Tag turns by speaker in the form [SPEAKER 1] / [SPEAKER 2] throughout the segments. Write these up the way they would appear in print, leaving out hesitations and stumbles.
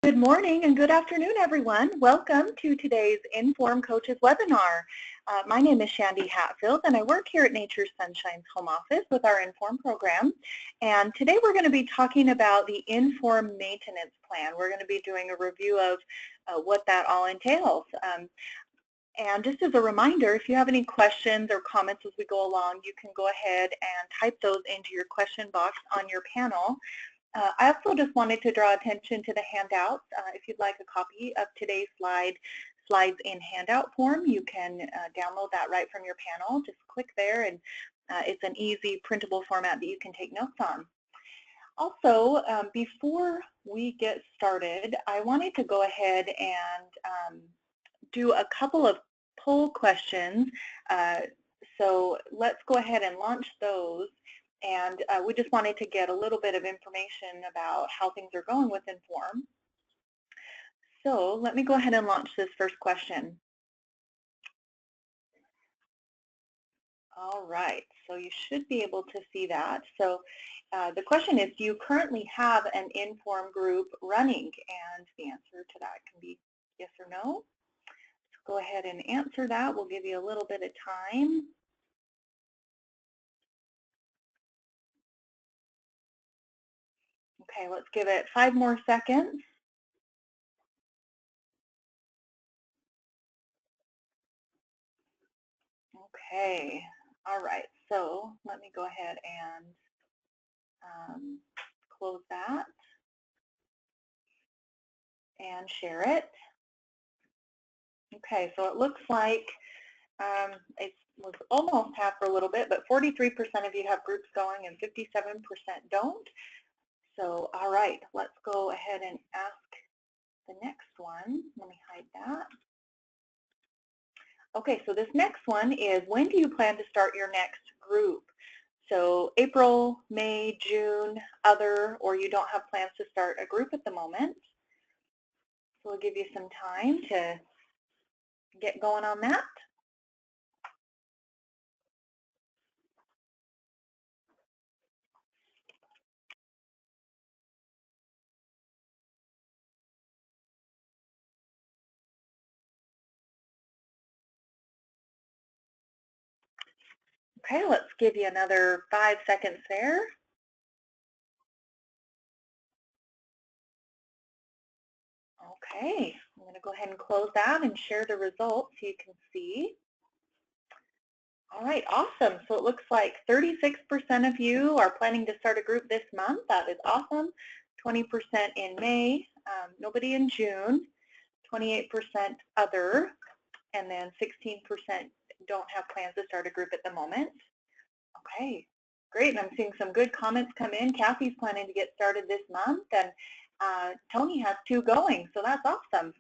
[SPEAKER 1] Good morning and good afternoon, everyone. Welcome to today's IN.FORM Coaches webinar. My name is Shandy Hatfield, and I work here at Nature's Sunshine's home office with our IN.FORM program. And today we're going to be talking about the IN.FORM maintenance plan. We're going to be doing a review of what that all entails. And just as a reminder, if you have any questions or comments as we go along, you can go ahead and type those into your question box on your panel. I also just wanted to draw attention to the handouts. If you'd like a copy of today's slides in handout form, you can download that right from your panel. Just click there, and it's an easy printable format that you can take notes on. Also, before we get started, I wanted to go ahead and do a couple of poll questions. So let's go ahead and launch those. And we just wanted to get a little bit of information about how things are going with IN.FORM. So let me go ahead and launch this first question. All right, so you should be able to see that. So the question is, do you currently have an IN.FORM group running? And the answer to that can be yes or no. Let's go ahead and answer that. We'll give you a little bit of time. Okay, let's give it 5 more seconds. Okay, all right, so let me go ahead and close that and share it. Okay, so it looks like it was almost half for a little bit, but 43% of you have groups going and 57% don't. So, all right, let's go ahead and ask the next one. Let me hide that. Okay, so this next one is, when do you plan to start your next group? So April, May, June, other, or you don't have plans to start a group at the moment. So we'll give you some time to get going on that. Okay, let's give you another 5 seconds there. Okay, I'm going to go ahead and close that and share the results so you can see. All right, awesome. So it looks like 36% of you are planning to start a group this month. That is awesome. 20% in May, nobody in June, 28% other, and then 16% don't have plans to start a group at the moment. Okay, great. And I'm seeing some good comments come in. Kathy's planning to get started this month, and Tony has 2 going, so that's awesome.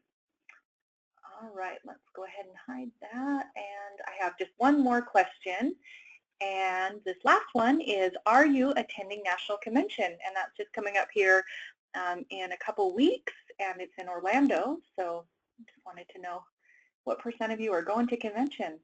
[SPEAKER 1] All right, let's go ahead and hide that. And I have just one more question. And this last one is, are you attending National Convention? And that's just coming up here in a couple weeks, and it's in Orlando. So just wanted to know what % of you are going to convention.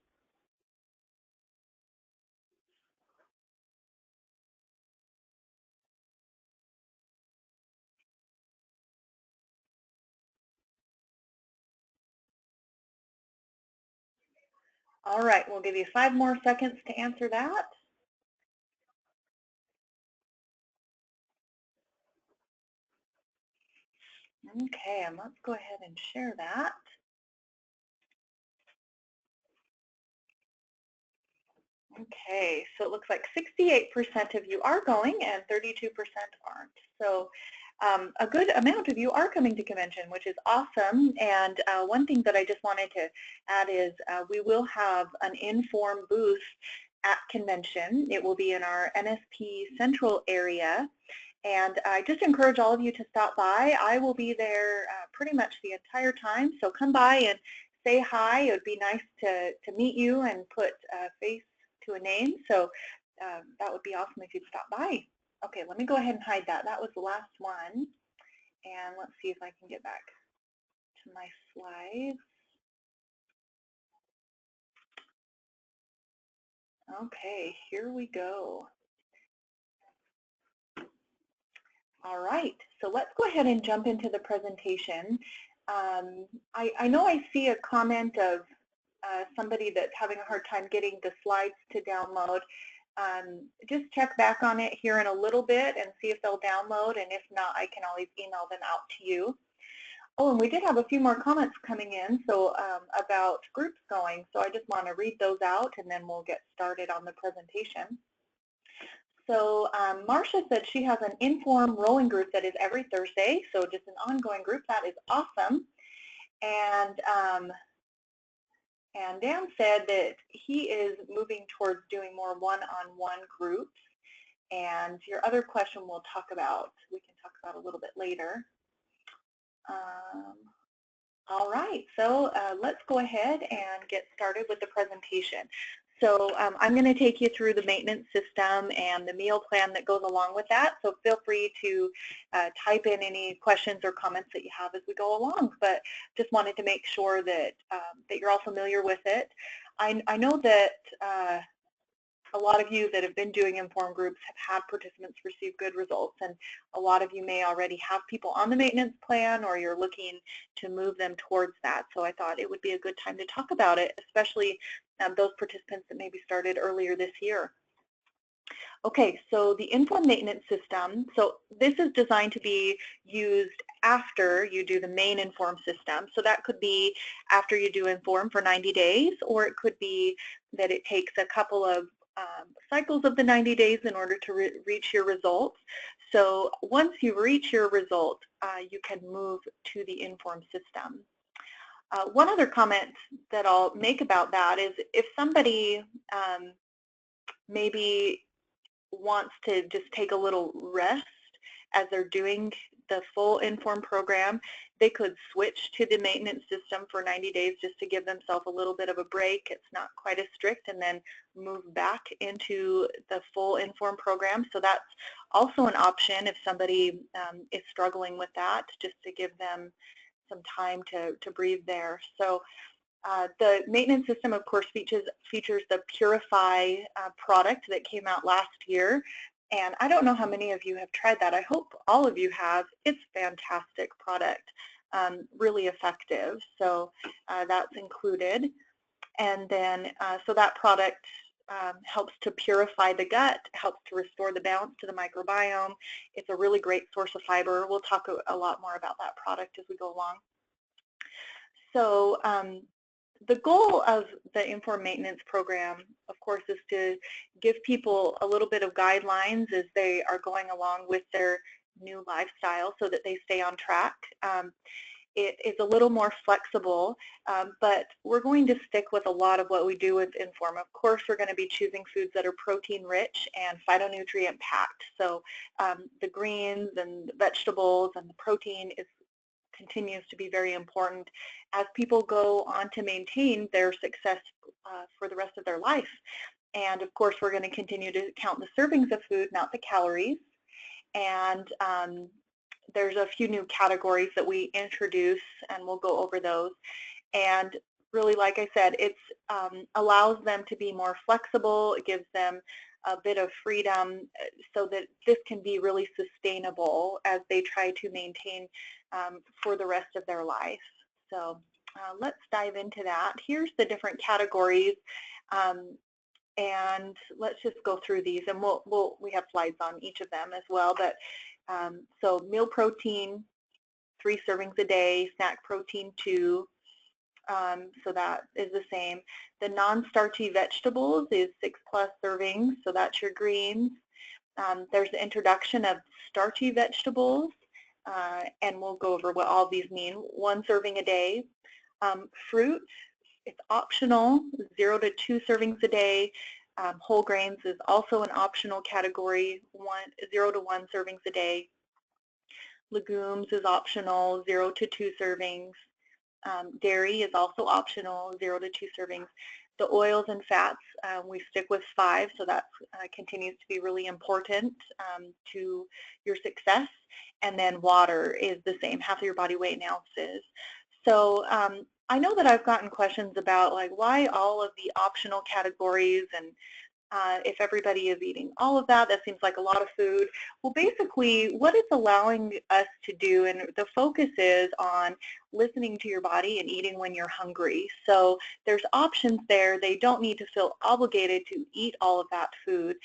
[SPEAKER 1] All right, we'll give you 5 more seconds to answer that. Okay, and let's go ahead and share that. Okay, so it looks like 68% of you are going and 32% aren't. So a good amount of you are coming to convention, which is awesome. And one thing that I just wanted to add is we will have an IN.FORM booth at convention. It will be in our NSP Central area. And I just encourage all of you to stop by. I will be there pretty much the entire time. So come by and say hi. It would be nice to meet you and put a face to a name. So that would be awesome if you'd stop by. Okay, let me go ahead and hide that. That was the last one. And let's see if I can get back to my slides. Okay, here we go. All right, so let's go ahead and jump into the presentation. I know I see a comment of somebody that's having a hard time getting the slides to download. Just check back on it here in a little bit and see if they'll download, and if not, I can always email them out to you. Oh, and we did have a few more comments coming in about groups going, so I just want to read those out and then we'll get started on the presentation. So Marcia said she has an IN.FORM rowing group that is every Thursday, so just an ongoing group. That is awesome. And Dan said that he is moving towards doing more one-on-one groups. And your other question we can talk about a little bit later. All right, so let's go ahead and get started with the presentation. So I'm going to take you through the maintenance system and the meal plan that goes along with that. So feel free to type in any questions or comments that you have as we go along. But just wanted to make sure that that you're all familiar with it. I know that a lot of you that have been doing IN.FORM groups have had participants receive good results, and a lot of you may already have people on the maintenance plan, or you're looking to move them towards that. So I thought it would be a good time to talk about it, especially those participants that maybe started earlier this year. Okay, so the IN.FORM maintenance system, so this is designed to be used after you do the main IN.FORM system. So that could be after you do IN.FORM for 90 days, or it could be that it takes a couple of cycles of the 90 days in order to reach your results. So once you reach your result, you can move to the IN.FORM system. One other comment that I'll make about that is if somebody maybe wants to just take a little rest as they're doing the full IN.FORM program, they could switch to the maintenance system for 90 days just to give themselves a little bit of a break. It's not quite as strict, and then move back into the full IN.FORM program. So that's also an option if somebody is struggling with that, just to give them some time to breathe there. So the maintenance system, of course, features the Purify product that came out last year. And I don't know how many of you have tried that. I hope all of you have. It's a fantastic product, really effective. So that's included. And then, so that product helps to purify the gut, helps to restore the balance to the microbiome. It's a really great source of fiber. We'll talk a lot more about that product as we go along. So the goal of the IN.FORM maintenance program, of course, is to give people a little bit of guidelines as they are going along with their new lifestyle so that they stay on track. It is a little more flexible, but we're going to stick with a lot of what we do with IN.FORM. Of course, we're going to be choosing foods that are protein rich and phytonutrient packed. So the greens and the vegetables and the protein continues to be very important as people go on to maintain their success for the rest of their life. And of course, we're going to continue to count the servings of food, not the calories. And there's a few new categories that we introduce, and we'll go over those. And really, like I said, it allows them to be more flexible. It gives them a bit of freedom so that this can be really sustainable as they try to maintain for the rest of their life. So let's dive into that. Here's the different categories, and let's just go through these, and we have slides on each of them as well. But so meal protein, 3 servings a day, snack protein 2, so that is the same. The non-starchy vegetables is 6+ servings, so that's your greens. There's the introduction of starchy vegetables, and we'll go over what all these mean. 1 serving a day. Fruit, it's optional, 0 to 2 servings a day. Whole grains is also an optional category, 0 to 1 servings a day. Legumes is optional, 0 to 2 servings. Dairy is also optional, 0 to 2 servings. The oils and fats, we stick with 5, so that continues to be really important to your success. And then water is the same, half of your body weight in ounces. So I know that I've gotten questions about like why all of the optional categories, and If everybody is eating all of that, that seems like a lot of food. Well, basically, what it's allowing us to do, and the focus is on listening to your body and eating when you're hungry. So there's options there. They don't need to feel obligated to eat all of that food.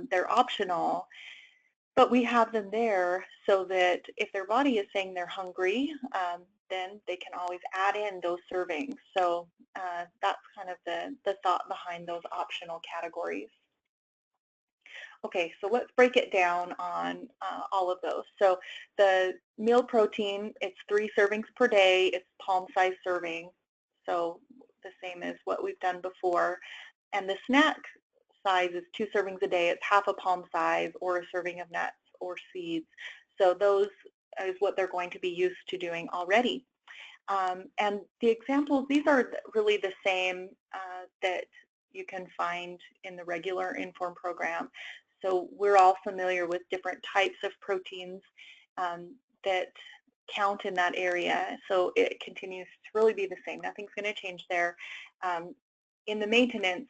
[SPEAKER 1] They're optional. But we have them there so that if their body is saying they're hungry, then they can always add in those servings. So that's kind of the thought behind those optional categories. Okay, so let's break it down on all of those. So the meal protein, it's 3 servings per day. It's palm-sized serving, so the same as what we've done before. And the snack size is 2 servings a day. It's half a palm size or a serving of nuts or seeds. So those is what they're going to be used to doing already. And the examples, these are really the same that you can find in the regular IN.FORM program. So we're all familiar with different types of proteins that count in that area. So it continues to really be the same. Nothing's going to change there. In the maintenance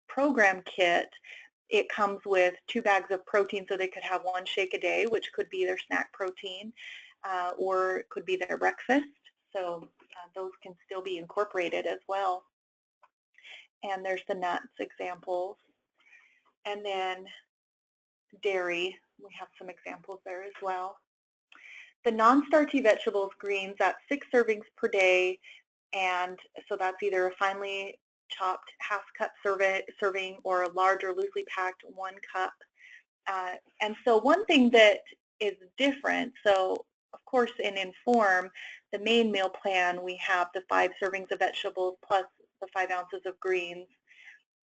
[SPEAKER 1] program kit, it comes with 2 bags of protein, so they could have 1 shake a day, which could be their snack protein, or it could be their breakfast. So those can still be incorporated as well. And there's the nuts examples. And then dairy, we have some examples there as well. The non-starchy vegetables, greens, that's 6 servings per day. And so that's either a finely chopped half-cup serving or a large or loosely packed 1 cup. And so one thing that is different, so of course in IN.FORM, the main meal plan, we have the 5 servings of vegetables plus the 5 ounces of greens.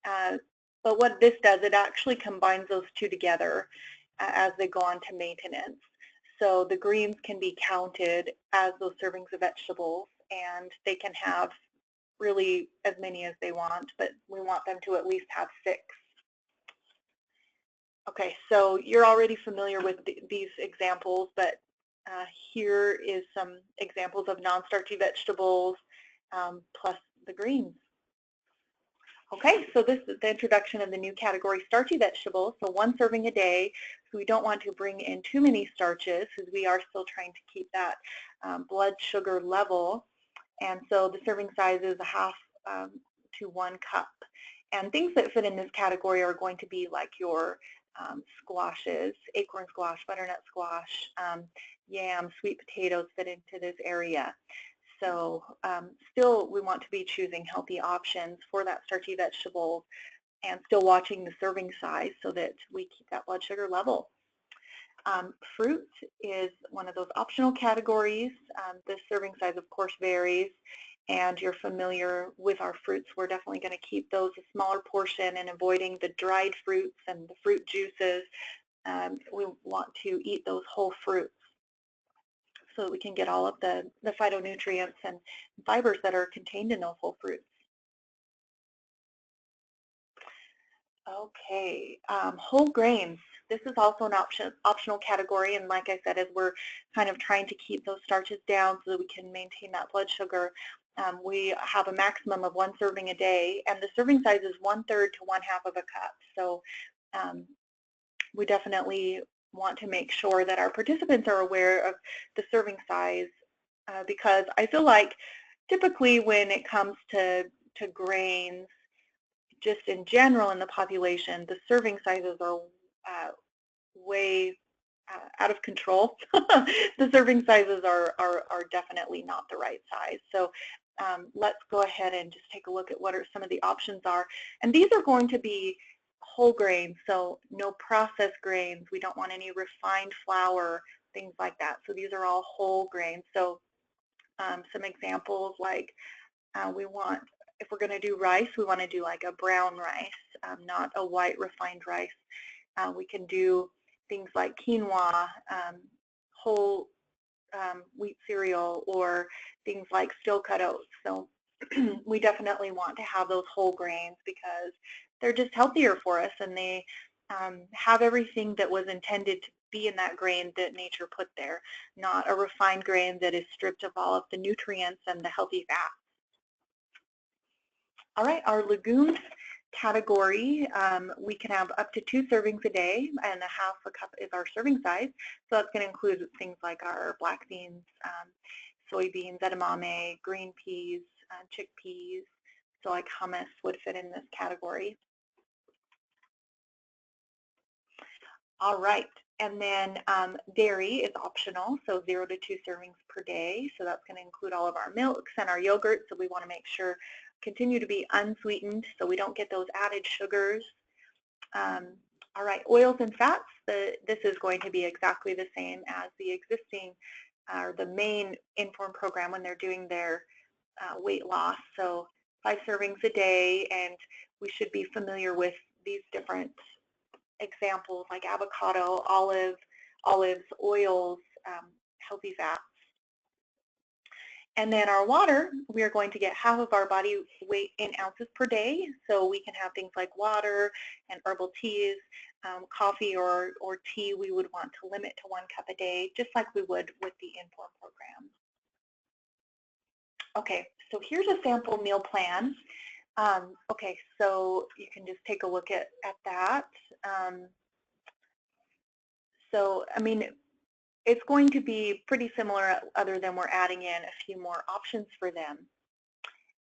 [SPEAKER 1] But what this does, it actually combines those 2 together as they go on to maintenance. So the greens can be counted as those servings of vegetables, and they can have really as many as they want, but we want them to at least have 6. Okay, so you're already familiar with these examples, but here is some examples of non-starchy vegetables plus the greens. Okay, so this is the introduction of the new category, starchy vegetables. So 1 serving a day. So we don't want to bring in too many starches because we are still trying to keep that blood sugar level. And so the serving size is a half to 1 cup. And things that fit in this category are going to be like your squashes, acorn squash, butternut squash, yams, sweet potatoes fit into this area. So still we want to be choosing healthy options for that starchy vegetable and still watching the serving size so that we keep that blood sugar level. Fruit is one of those optional categories. The serving size of course varies, and you're familiar with our fruits. We're definitely going to keep those a smaller portion and avoiding the dried fruits and the fruit juices. We want to eat those whole fruits so that we can get all of the phytonutrients and fibers that are contained in those whole fruits. Okay, whole grains. This is also an optional category, and like I said, as we're kind of trying to keep those starches down so that we can maintain that blood sugar, we have a maximum of 1 serving a day, and the serving size is 1/3 to 1/2 of a cup. So we definitely want to make sure that our participants are aware of the serving size because I feel like typically when it comes to grains, just in general in the population, the serving sizes are way out of control. The serving sizes are definitely not the right size. So let's go ahead and just take a look at what some of the options are. And these are going to be whole grains, so no processed grains. We don't want any refined flour, things like that. So these are all whole grains. So some examples like we want, if we're going to do rice, we want to do like a brown rice, not a white refined rice. We can do things like quinoa, whole wheat cereal, or things like steel-cut oats. So we definitely want to have those whole grains because they're just healthier for us, and they have everything that was intended to be in that grain that nature put there, not a refined grain that is stripped of all of the nutrients and the healthy fats. All right, our legumes, category, we can have up to 2 servings a day, and a half a cup is our serving size. So that's going to include things like our black beans, soybeans, edamame, green peas, chickpeas. So like hummus would fit in this category. All right, and then dairy is optional, so 0 to 2 servings per day. So that's going to include all of our milks and our yogurt. So we want to make sure continue to be unsweetened so we don't get those added sugars. All right, oils and fats, this is going to be exactly the same as the existing or the main IN.FORM program when they're doing their weight loss. So 5 servings a day, and we should be familiar with these different examples like avocado, olives, oils, healthy fats. And then our water, we are going to get half of our body weight in ounces per day. So we can have things like water and herbal teas, coffee or tea we would want to limit to 1 cup a day, just like we would with the IN.FORM program. Okay, so here's a sample meal plan. Okay, so you can just take a look at that. So, I mean, it's going to be pretty similar other than we're adding in a few more options for them.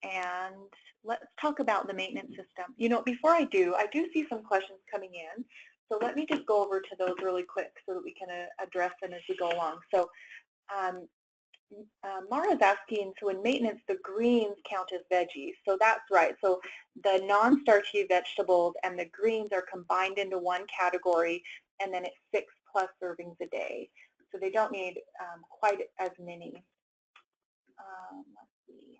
[SPEAKER 1] And let's talk about the maintenance system. You know, before I do see some questions coming in. So let me just go over to those really quick so that we can address them as we go along. So Mara's asking, so in maintenance, the greens count as veggies. So that's right. So the non-starchy vegetables and the greens are combined into one category, and then it's 6+ servings a day. So they don't need quite as many. Let's see.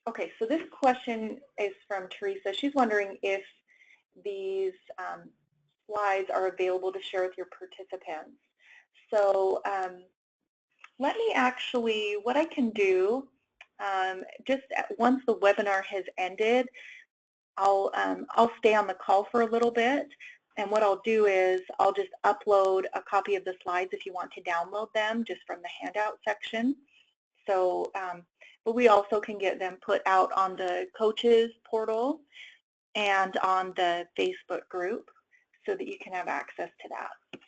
[SPEAKER 1] Okay, so this question is from Teresa. She's wondering if these slides are available to share with your participants. So let me actually, what I can do, just once the webinar has ended, I'll stay on the call for a little bit, and what I'll do is I'll just upload a copy of the slides if you want to download them just from the handout section. So, but we also can get them put out on the coaches portal and on the Facebook group so that you can have access to that.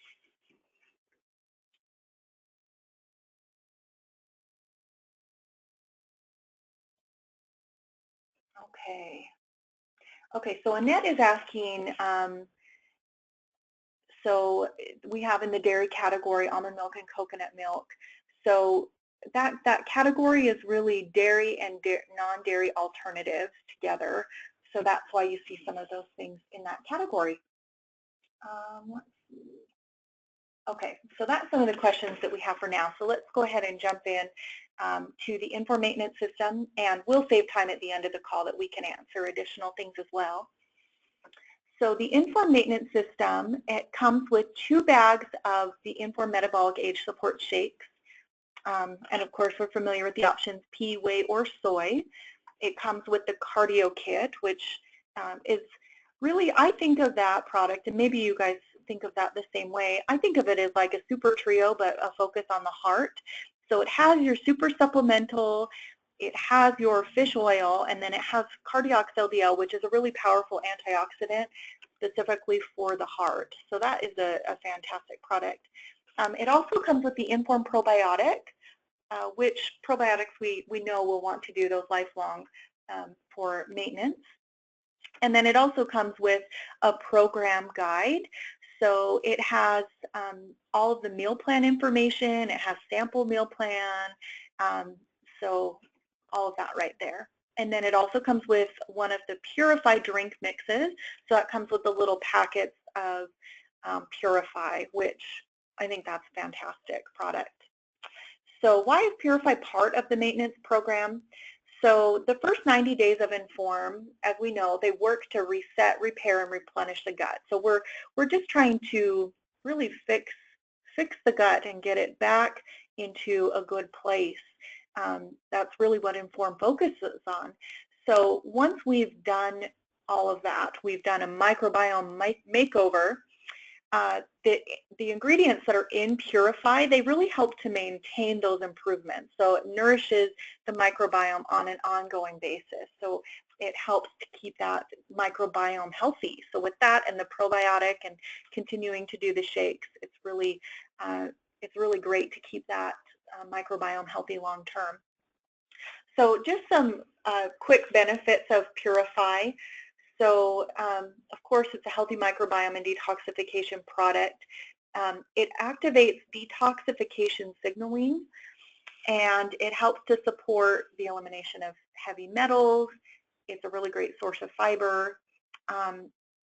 [SPEAKER 1] Okay. Okay, so Annette is asking, so we have in the dairy category almond milk and coconut milk. So that category is really dairy and non-dairy alternatives together. So that's why you see some of those things in that category. Let's see. Okay, so that's some of the questions that we have for now. So let's go ahead and jump in to the IN.FORM maintenance system, and we'll save time at the end of the call that we can answer additional things as well. So the IN.FORM maintenance system, it comes with 2 bags of the IN.FORM metabolic age support shakes. And of course, we're familiar with the options pea, whey, or soy. It comes with the cardio kit, which is really, I think of that product, and maybe you guys think of that the same way. I think of it as like a super trio, but a focus on the heart. So it has your super supplemental, it has your fish oil, and then it has Cardiox LDL, which is a really powerful antioxidant specifically for the heart. So that is a fantastic product. It also comes with the IN.FORM probiotic, which probiotics we know will want to do those lifelong for maintenance. And then it also comes with a program guide. So it has all of the meal plan information, it has sample meal plan, so all of that right there. And then it also comes with one of the Purify drink mixes. So it comes with the little packets of Purify, which I think that's a fantastic product. So why is Purify part of the maintenance program? So the first 90 days of IN.FORM, as we know, they work to reset, repair, and replenish the gut. So we're just trying to really fix the gut and get it back into a good place. That's really what IN.FORM focuses on. So once we've done all of that, we've done a microbiome makeover, the ingredients that are in Purify, they really help to maintain those improvements. So it nourishes the microbiome on an ongoing basis. So it helps to keep that microbiome healthy. So with that and the probiotic and continuing to do the shakes, it's really great to keep that microbiome healthy long term. So just some quick benefits of Purify. So of course, it's a healthy microbiome and detoxification product. It activates detoxification signaling, and it helps to support the elimination of heavy metals. It's a really great source of fiber.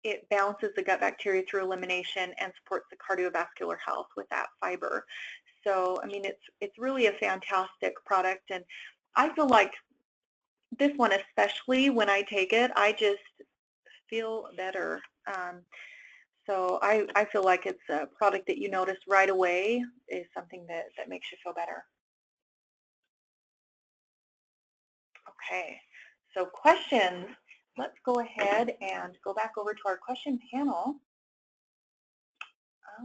[SPEAKER 1] It balances the gut bacteria through elimination and supports the cardiovascular health with that fiber. So, I mean, it's really a fantastic product, and I feel like this one, especially when I take it, I just feel better. So I feel like it's a product that you notice right away is something that makes you feel better. Okay, so questions. Let's go ahead and go back over to our question panel.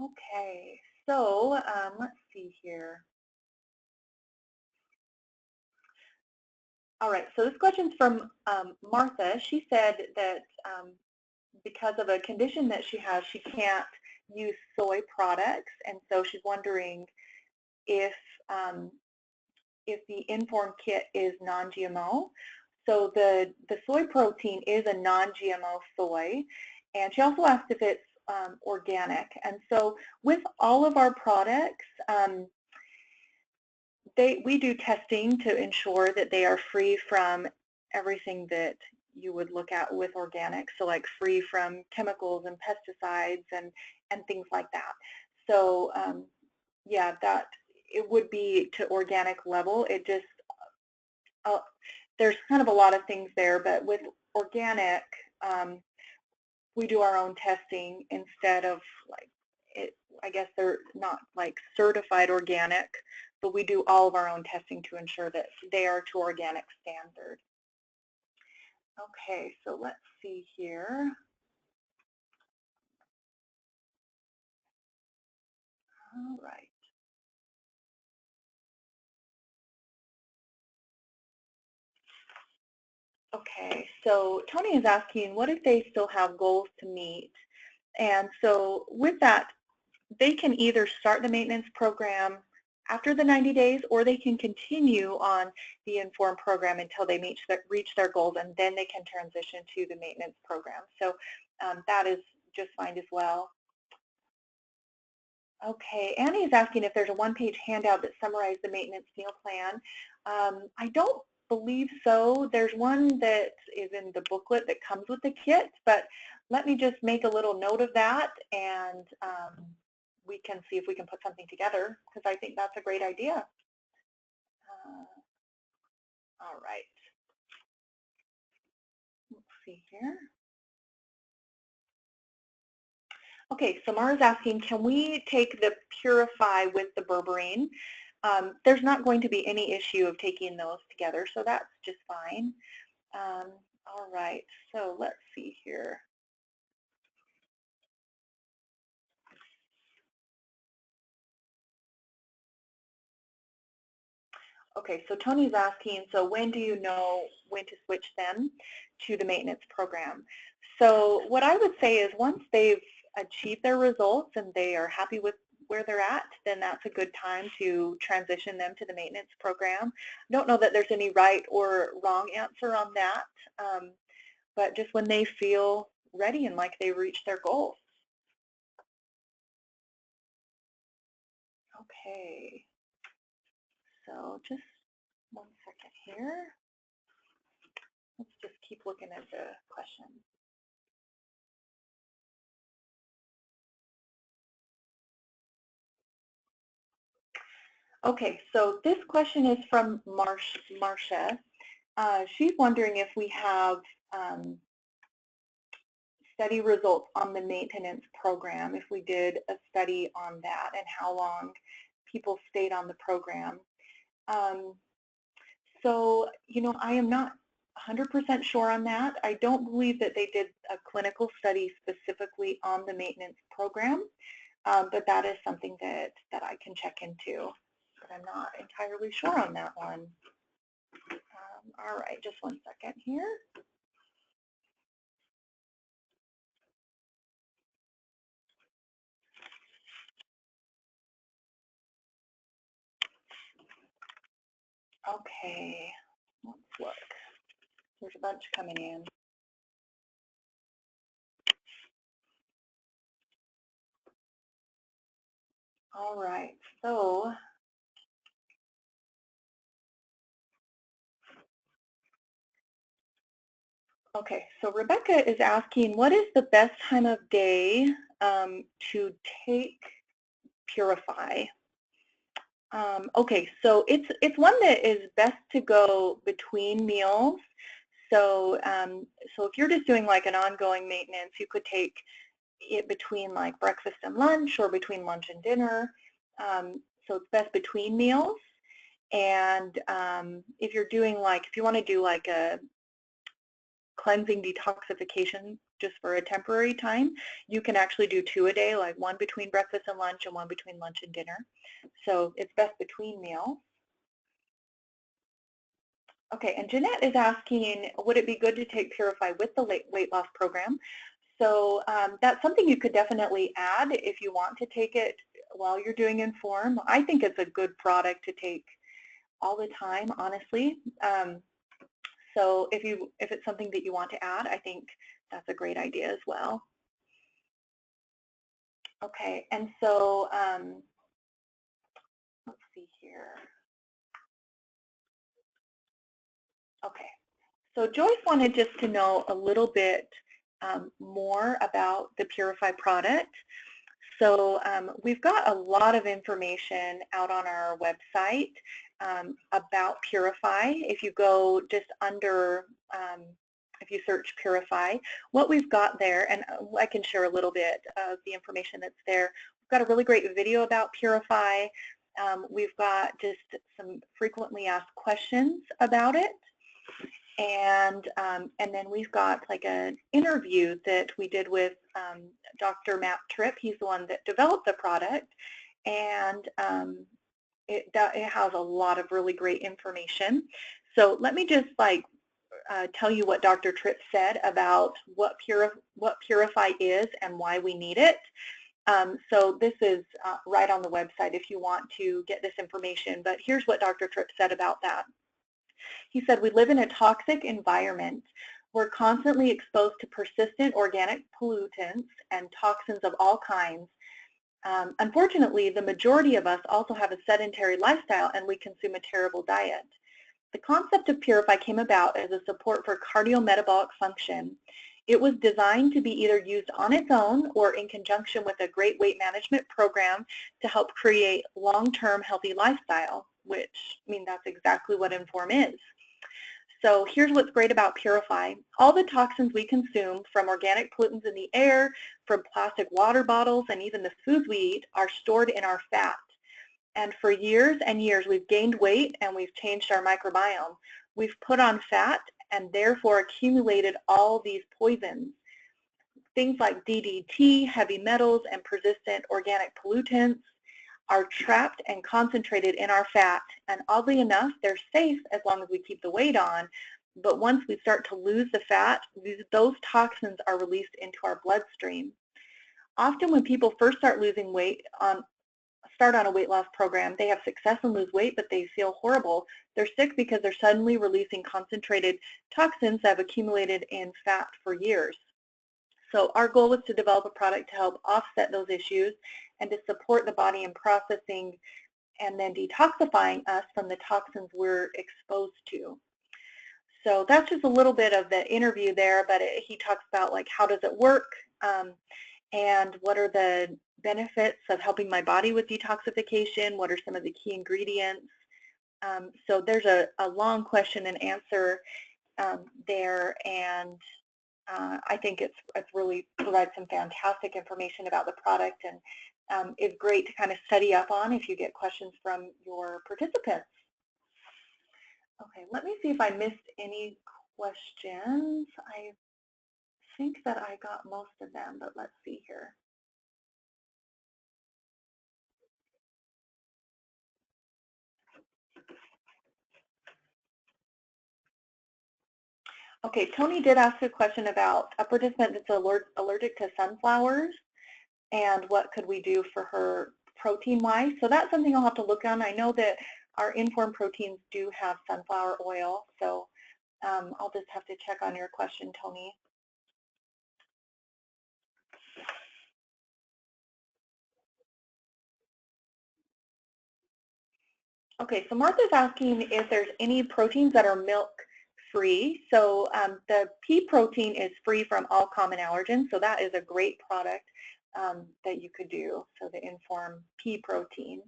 [SPEAKER 1] Okay, so let's see here. All right, so this question's from Martha. She said that because of a condition that she has, she can't use soy products, and so she's wondering if the IN.FORM kit is non-GMO. So the soy protein is a non-GMO soy, and she also asked if it's organic. And so with all of our products, we do testing to ensure that they are free from everything that you would look at with organic, so like free from chemicals and pesticides and things like that. So yeah, that it would be to organic level. It just there's kind of a lot of things there, but with organic, we do our own testing instead of like it. I guess they're not like certified organic, but we do all of our own testing to ensure that they are to organic standard. Okay, so let's see here. All right. Okay, so Tony is asking, what if they still have goals to meet? And so with that, they can either start the maintenance program after the 90 days, or they can continue on the IN.FORM program until they reach their goals, and then they can transition to the maintenance program. So that is just fine as well. Okay, Annie is asking if there's a one-page handout that summarizes the maintenance meal plan. I don't believe so. There's one that is in the booklet that comes with the kit, but let me just make a little note of that, and we can see if we can put something together, because I think that's a great idea. All right. Let's see here. Okay, so Mara's asking, can we take the Purify with the berberine? There's not going to be any issue of taking those together, so that's just fine. All right, so let's see here. Okay, so Tony's asking, so when do you know when to switch them to the maintenance program? So what I would say is once they've achieved their results and they are happy with where they're at, then that's a good time to transition them to the maintenance program. I don't know that there's any right or wrong answer on that, but just when they feel ready and like they reached their goals. Okay, so just 1 second here. Let's just keep looking at the question. Okay, so this question is from Marcia. She's wondering if we have study results on the maintenance program, if we did a study on that and how long people stayed on the program. So, you know, I am not 100% sure on that. I don't believe that they did a clinical study specifically on the maintenance program, but that is something that I can check into. But I'm not entirely sure on that one. All right, just one second here. Okay, let's look. There's a bunch coming in. All right, so okay, so Rebecca is asking, what is the best time of day to take Purify? Okay, so it's one that is best to go between meals. So so if you're just doing like an ongoing maintenance, you could take it between like breakfast and lunch or between lunch and dinner. So it's best between meals. And if you're doing like, if you want to do like a cleansing detoxification just for a temporary time, you can actually do 2 a day, like one between breakfast and lunch and one between lunch and dinner. So it's best between meals. Okay, and Jeanette is asking, would it be good to take Purify with the weight loss program? So that's something you could definitely add if you want to take it while you're doing IN.FORM. I think it's a good product to take all the time, honestly. So if it's something that you want to add, I think that's a great idea as well. Okay, and so let's see here. Okay, so Joyce wanted just to know a little bit more about the Purify product. So we've got a lot of information out on our website about Purify. If you go just under, if you search Purify, what we've got there, and I can share a little bit of the information that's there. We've got a really great video about Purify. We've got just some frequently asked questions about it. And then we've got like an interview that we did with Dr. Matt Tripp. He's the one that developed the product, and it has a lot of really great information. So let me just like tell you what Dr. Tripp said about what Purify is and why we need it. So this is right on the website if you want to get this information, but here's what Dr. Tripp said about that. He said, we live in a toxic environment. We're constantly exposed to persistent organic pollutants and toxins of all kinds. Unfortunately, the majority of us also have a sedentary lifestyle and we consume a terrible diet. The concept of Purify came about as a support for cardiometabolic function. It was designed to be either used on its own or in conjunction with a great weight management program to help create long-term healthy lifestyle, which, I mean, that's exactly what IN.FORM is. So here's what's great about Purify. All the toxins we consume, from organic pollutants in the air, from plastic water bottles, and even the foods we eat, are stored in our fat. And for years and years, we've gained weight and we've changed our microbiome. We've put on fat and therefore accumulated all these poisons. Things like DDT, heavy metals, and persistent organic pollutants are trapped and concentrated in our fat, and oddly enough, they're safe as long as we keep the weight on, but once we start to lose the fat, those toxins are released into our bloodstream. Often when people first start losing weight, start on a weight loss program, they have success and lose weight, but they feel horrible. They're sick because they're suddenly releasing concentrated toxins that have accumulated in fat for years. So our goal was to develop a product to help offset those issues and to support the body in processing and then detoxifying us from the toxins we're exposed to. So that's just a little bit of the interview there, but he talks about like how does it work and what are the benefits of helping my body with detoxification, what are some of the key ingredients. So there's a long question and answer there, and I think it's really provides some fantastic information about the product, and is great to kind of study up on if you get questions from your participants. Okay, let me see if I missed any questions. I think that I got most of them, but let's see here. Okay, Tony did ask a question about a participant that's allergic to sunflowers and what could we do for her protein-wise. So that's something I'll have to look on. I know that our IN.FORM proteins do have sunflower oil, so I'll just have to check on your question, Tony. Okay, so Martha's asking if there's any proteins that are milk-free. So the pea protein is free from all common allergens, so that is a great product that you could do, so the IN.FORM pea protein.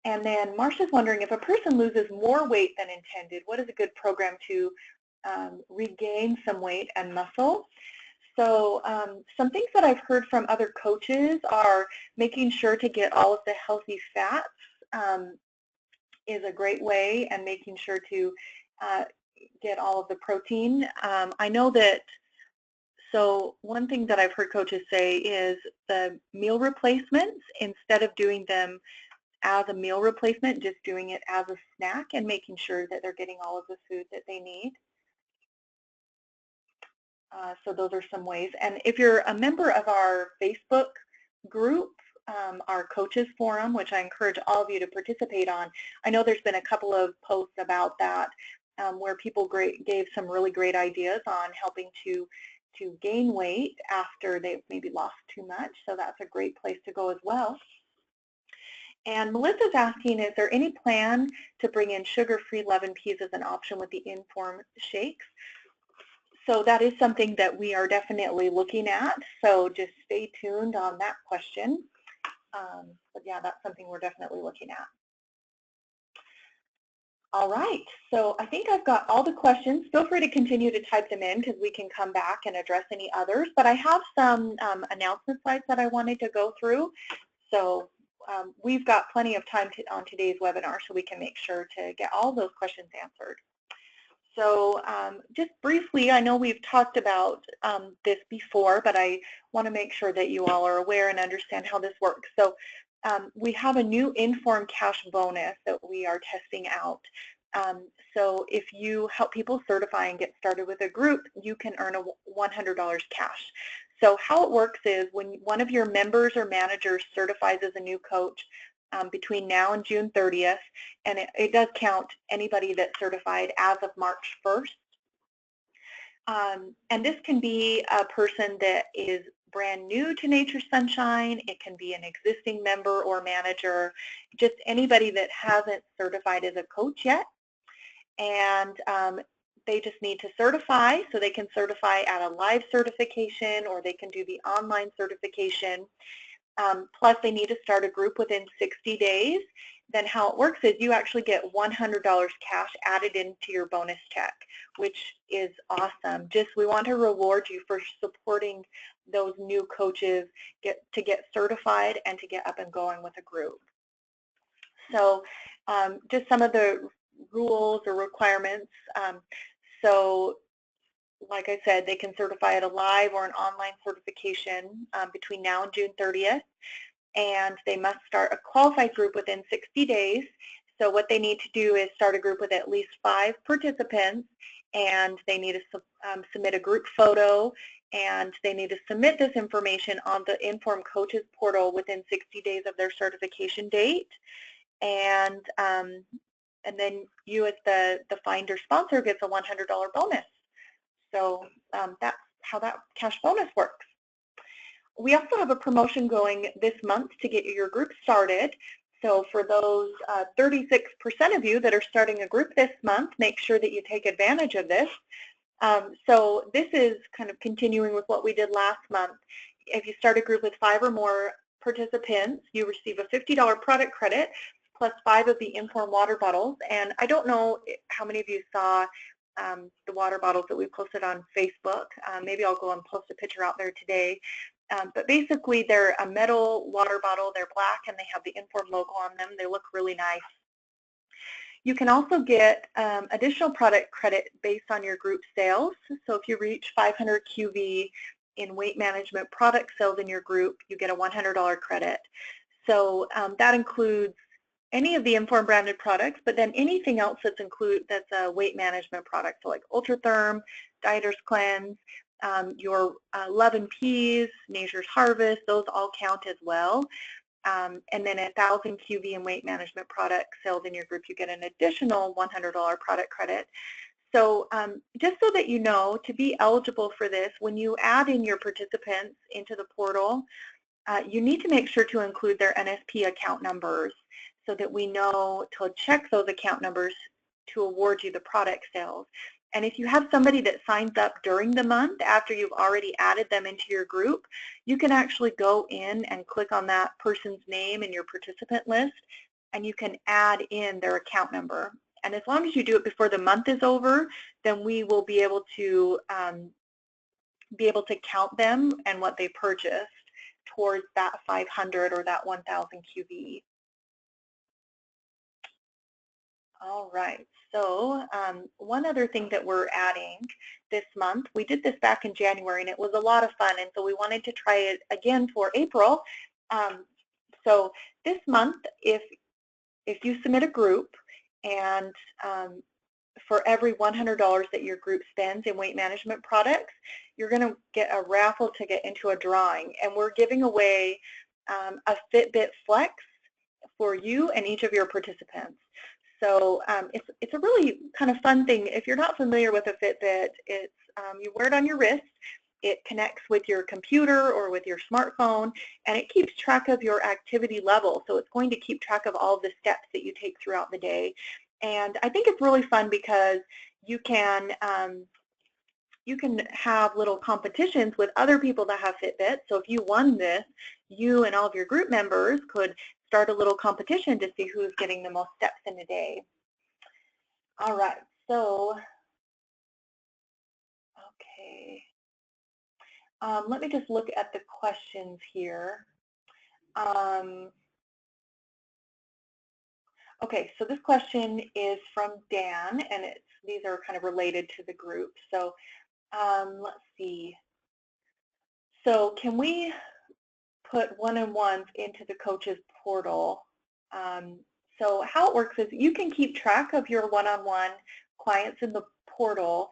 [SPEAKER 1] And then Marcia's wondering, if a person loses more weight than intended, what is a good program to regain some weight and muscle? So some things that I've heard from other coaches are making sure to get all of the healthy fats is a great way, and making sure to get all of the protein. I know that, so one thing that I've heard coaches say is the meal replacements, instead of doing them as a meal replacement, just doing it as a snack and making sure that they're getting all of the food that they need. So those are some ways. And if you're a member of our Facebook group, our coaches forum, which I encourage all of you to participate on, I know there's been a couple of posts about that where people gave some really great ideas on helping to gain weight after they've maybe lost too much. So that's a great place to go as well. And Melissa's asking, is there any plan to bring in sugar-free leavened peas as an option with the IN.FORM shakes? So that is something that we are definitely looking at, so just stay tuned on that question. But yeah, that's something we're definitely looking at. All right, so I think I've got all the questions. Feel free to continue to type them in because we can come back and address any others. But I have some announcement slides that I wanted to go through. So we've got plenty of time on today's webinar, so we can make sure to get all those questions answered. So just briefly, I know we've talked about this before, but I want to make sure that you all are aware and understand how this works. So we have a new IN.FORM cash bonus that we are testing out. So if you help people certify and get started with a group, you can earn a $100 cash. So how it works is when one of your members or managers certifies as a new coach, between now and June 30th, and it does count anybody that's certified as of March 1st. And this can be a person that is brand new to Nature Sunshine. It can be an existing member or manager, just anybody that hasn't certified as a coach yet. And they just need to certify, so they can certify at a live certification, or they can do the online certification. Plus they need to start a group within 60 days. Then how it works is you actually get $100 cash added into your bonus check, which is awesome. Just, we want to reward you for supporting those new coaches to get certified and to get up and going with a group. So just some of the rules or requirements. So like I said, they can certify at a live or an online certification between now and June 30th, and they must start a qualified group within 60 days. So what they need to do is start a group with at least 5 participants, and they need to submit a group photo, and they need to submit this information on the IN.FORM Coaches portal within 60 days of their certification date. And then you as the finder sponsor gets a $100 bonus. So that's how that cash bonus works. We also have a promotion going this month to get your group started. So for those 36% of you that are starting a group this month, make sure that you take advantage of this. So this is kind of continuing with what we did last month. If you start a group with 5 or more participants, you receive a $50 product credit plus 5 of the IN.FORM water bottles. And I don't know how many of you saw the water bottles that we posted on Facebook. Maybe I'll go and post a picture out there today. But basically, they're a metal water bottle. They're black, and they have the IN.FORM logo on them. They look really nice. You can also get additional product credit based on your group sales. So if you reach 500 QV in weight management product sales in your group, you get a $100 credit. So that includes any of the IN.FORM branded products, but then anything else that's a weight management product, so like Ultratherm, Dieters Cleanse, your Love and Peas, Nature's Harvest, those all count as well. And then 1,000 QV in weight management product sales in your group, you get an additional $100 product credit. So just so that you know, to be eligible for this, when you add in your participants into the portal, you need to make sure to include their NSP account numbers so that we know to check those account numbers to award you the product sales. And if you have somebody that signs up during the month after you've already added them into your group, you can actually go in and click on that person's name in your participant list, and you can add in their account number. And as long as you do it before the month is over, then we will be able to count them and what they purchased towards that 500 or that 1,000 QV. All right, so one other thing that we're adding this month, we did this back in January and it was a lot of fun, and so we wanted to try it again for April. So this month, if you submit a group and for every $100 that your group spends in weight management products, you're going to get a raffle ticket into a drawing, and we're giving away a Fitbit Flex for you and each of your participants. So it's a really kind of fun thing. If you're not familiar with a Fitbit, it's you wear it on your wrist. It connects with your computer or with your smartphone, and it keeps track of your activity level. So it's going to keep track of all the steps that you take throughout the day. And I think it's really fun because you can have little competitions with other people that have Fitbits. So if you won this, you and all of your group members could start a little competition to see who's getting the most steps in a day. All right, so, okay. Let me just look at the questions here. Okay, so this question is from Dan, and these are kind of related to the group. So let's see. So can we put one-on-ones into the coaches portal? So how it works is you can keep track of your one-on-one clients in the portal,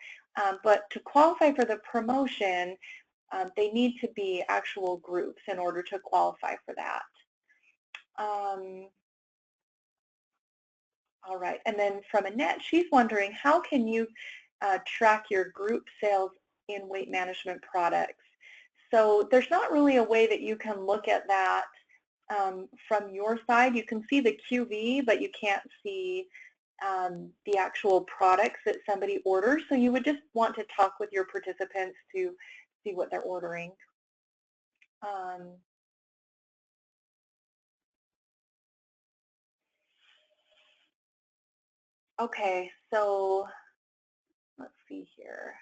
[SPEAKER 1] but to qualify for the promotion, they need to be actual groups in order to qualify for that. All right, and then from Annette, she's wondering, how can you track your group sales in weight management products? So there's not really a way that you can look at that from your side. You can see the QV, but you can't see the actual products that somebody orders. So you would just want to talk with your participants to see what they're ordering. Okay, so let's see here.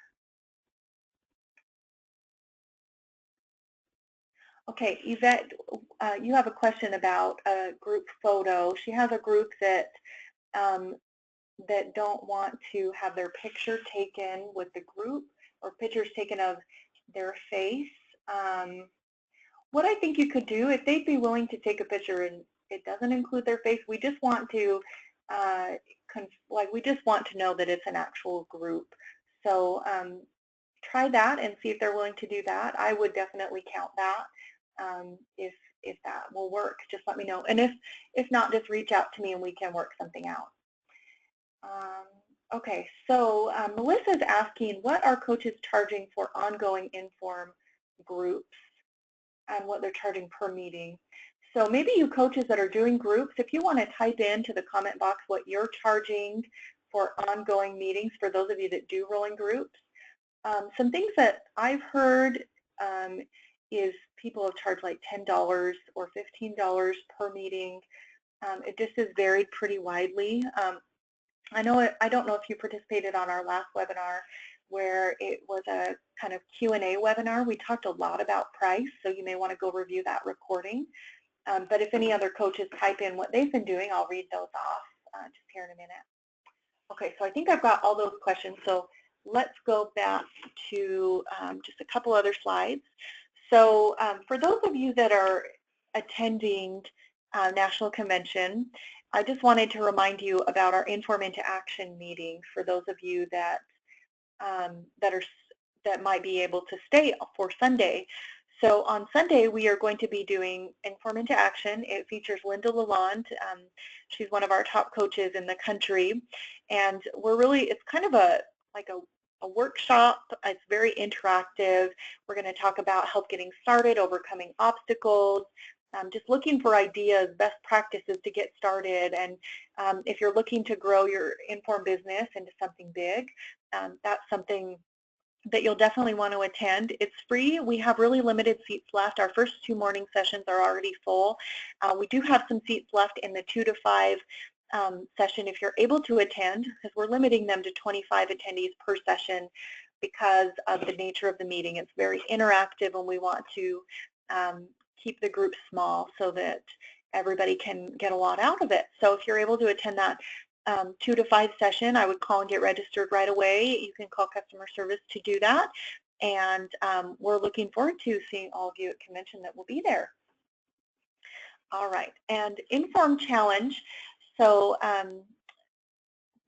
[SPEAKER 1] Okay, Yvette, you have a question about a group photo. She has a group that that don't want to have their picture taken with the group or pictures taken of their face. What I think you could do, if they'd be willing to take a picture and it doesn't include their face, we just want to know that it's an actual group. So try that and see if they're willing to do that. I would definitely count that. If that will work, just let me know. And if not, just reach out to me and we can work something out. Okay, so Melissa's asking, what are coaches charging for ongoing IN.FORM groups and what they're charging per meeting? So maybe you coaches that are doing groups, if you want to type into the comment box what you're charging for ongoing meetings for those of you that do rolling groups. Some things that I've heard is people have charged like $10 or $15 per meeting. It just has varied pretty widely. I don't know if you participated on our last webinar where it was a kind of Q&A webinar. We talked a lot about price, so you may want to go review that recording. But if any other coaches type in what they've been doing, I'll read those off just here in a minute. Okay, so I think I've got all those questions. So let's go back to just a couple other slides. So for those of you that are attending National Convention, I just wanted to remind you about our Inform into Action meeting for those of you that that might be able to stay for Sunday. So on Sunday, we are going to be doing Inform into Action. It features Linda Lalonde. She's one of our top coaches in the country. And it's kind of like a workshop. It's very interactive. We're going to talk about help getting started, overcoming obstacles, just looking for ideas, best practices to get started. And if you're looking to grow your Inform business into something big, that's something that you'll definitely want to attend. It's free. We have really limited seats left. Our first 2 morning sessions are already full. We do have some seats left in the 2 to 5 session if you're able to attend, because we're limiting them to 25 attendees per session because of the nature of the meeting. It's very interactive and we want to keep the group small so that everybody can get a lot out of it. So if you're able to attend that 2 to 5 session, I would call and get registered right away. You can call customer service to do that. And we're looking forward to seeing all of you at convention that will be there. All right, and Inform Challenge. So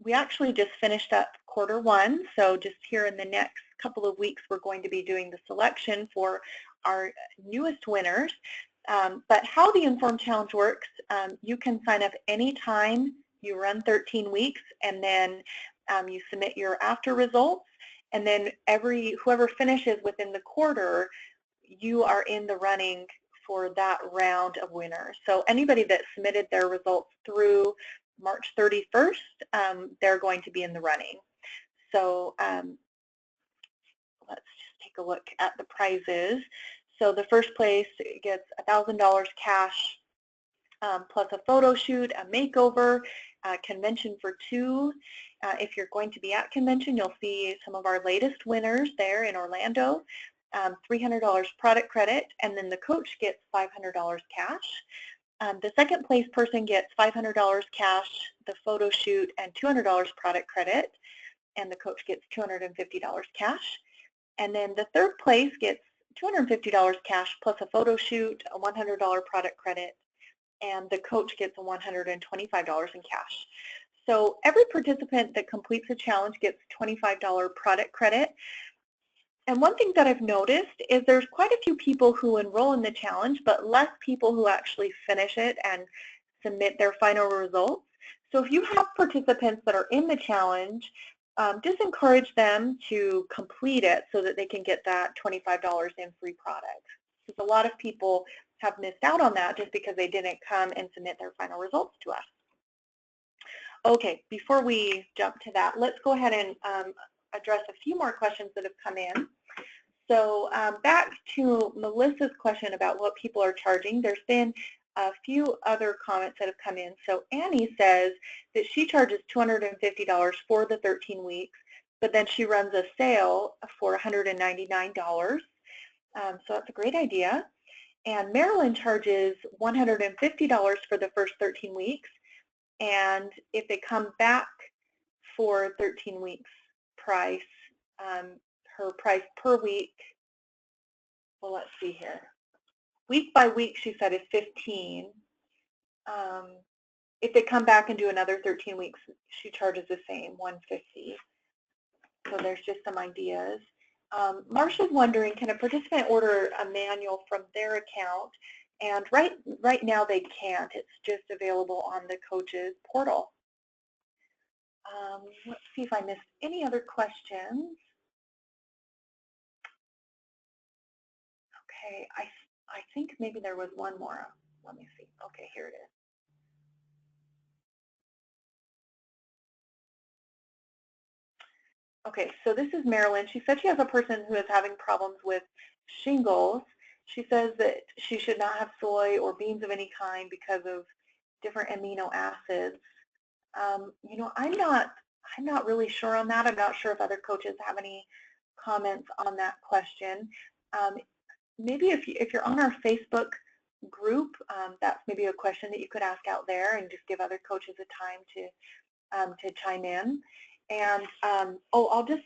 [SPEAKER 1] we actually just finished up Q1. So just here in the next couple of weeks, we're going to be doing the selection for our newest winners. But how the Inform Challenge works, you can sign up anytime you run 13 weeks, and then you submit your after results, and then whoever finishes within the quarter, you are in the running for that round of winners. So anybody that submitted their results through March 31st, they're going to be in the running. So let's just take a look at the prizes. So the first place gets $1,000 cash, plus a photo shoot, a makeover, convention for 2. If you're going to be at convention, you'll see some of our latest winners there in Orlando, $300 product credit, and then the coach gets $500 cash. The second place person gets $500 cash, the photo shoot, and $200 product credit, and the coach gets $250 cash. And then the third place gets $250 cash plus a photo shoot, a $100 product credit, and the coach gets $125 in cash. So every participant that completes the challenge gets $25 product credit. And one thing that I've noticed is there's quite a few people who enroll in the challenge, but less people who actually finish it and submit their final results. So if you have participants that are in the challenge, just encourage them to complete it so that they can get that $25 in free products. Because a lot of people have missed out on that just because they didn't come and submit their final results to us. Okay, before we jump to that, let's go ahead and address a few more questions that have come in. So back to Melissa's question about what people are charging, there's been a few other comments that have come in. So Annie says that she charges $250 for the 13 weeks, but then she runs a sale for $199. So that's a great idea. And Marilyn charges $150 for the first 13 weeks. And if they come back for 13 weeks price, her price per week, well, let's see here. Week by week, she said, is $15. If they come back and do another 13 weeks, she charges the same, $150. So there's just some ideas. Marsha's wondering, can a participant order a manual from their account? And right now they can't. It's just available on the coach's portal. Let's see if I missed any other questions. Okay, I think maybe there was one more. Let me see. Okay, here it is. Okay, so this is Marilyn. She said she has a person who is having problems with shingles. She says that she should not have soy or beans of any kind because of different amino acids. You know, I'm not really sure on that. I'm not sure if other coaches have any comments on that question. Maybe if you're on our Facebook group, that's maybe a question that you could ask out there and just give other coaches a time to to chime in. And oh, I'll just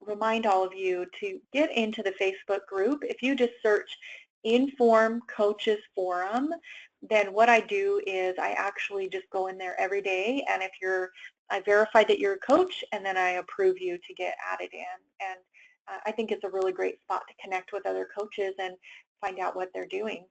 [SPEAKER 1] remind all of you to get into the Facebook group. If you just search IN.FORM Coaches Forum, then what I do is I actually just go in there every day, and if I verify that you're a coach, and then I approve you to get added in. And I think it's a really great spot to connect with other coaches and find out what they're doing.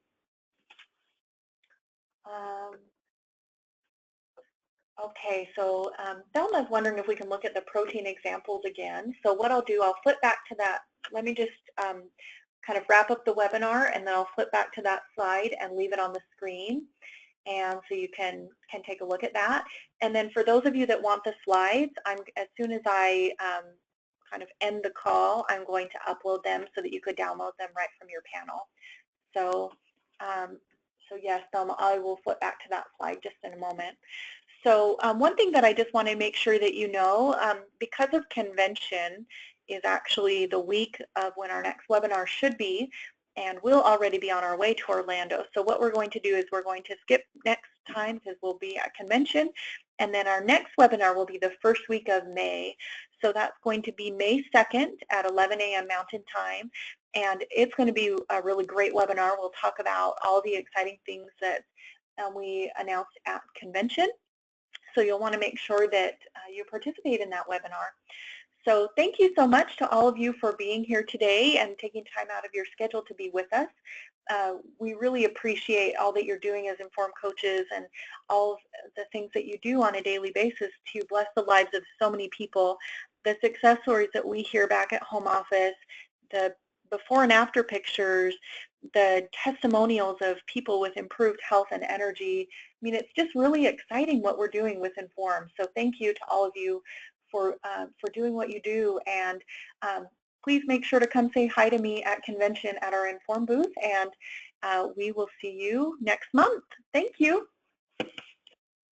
[SPEAKER 1] Okay, so Thelma's wondering if we can look at the protein examples again. So what I'll do, I'll flip back to that. Let me just kind of wrap up the webinar, and then I'll flip back to that slide and leave it on the screen. And so you can take a look at that. And then for those of you that want the slides, as soon as I kind of end the call, I'm going to upload them so that you could download them right from your panel. So, so yes, Thelma, I will flip back to that slide just in a moment. So one thing that I just want to make sure that you know, because of convention is actually the week of when our next webinar should be, and we'll already be on our way to Orlando. So what we're going to do is we're going to skip next time because we'll be at convention, and then our next webinar will be the first week of May. So that's going to be May 2nd at 11 a.m. Mountain Time, and it's going to be a really great webinar. We'll talk about all the exciting things that we announced at convention. So you'll want to make sure that you participate in that webinar. So thank you so much to all of you for being here today and taking time out of your schedule to be with us. We really appreciate all that you're doing as IN.FORM coaches and all of the things that you do on a daily basis to bless the lives of so many people. The success stories that we hear back at home office, the before and after pictures, the testimonials of people with improved health and energy. I mean, it's just really exciting what we're doing with IN.FORM. So thank you to all of you for doing what you do. And please make sure to come say hi to me at convention at our IN.FORM booth, and we will see you next month. Thank you.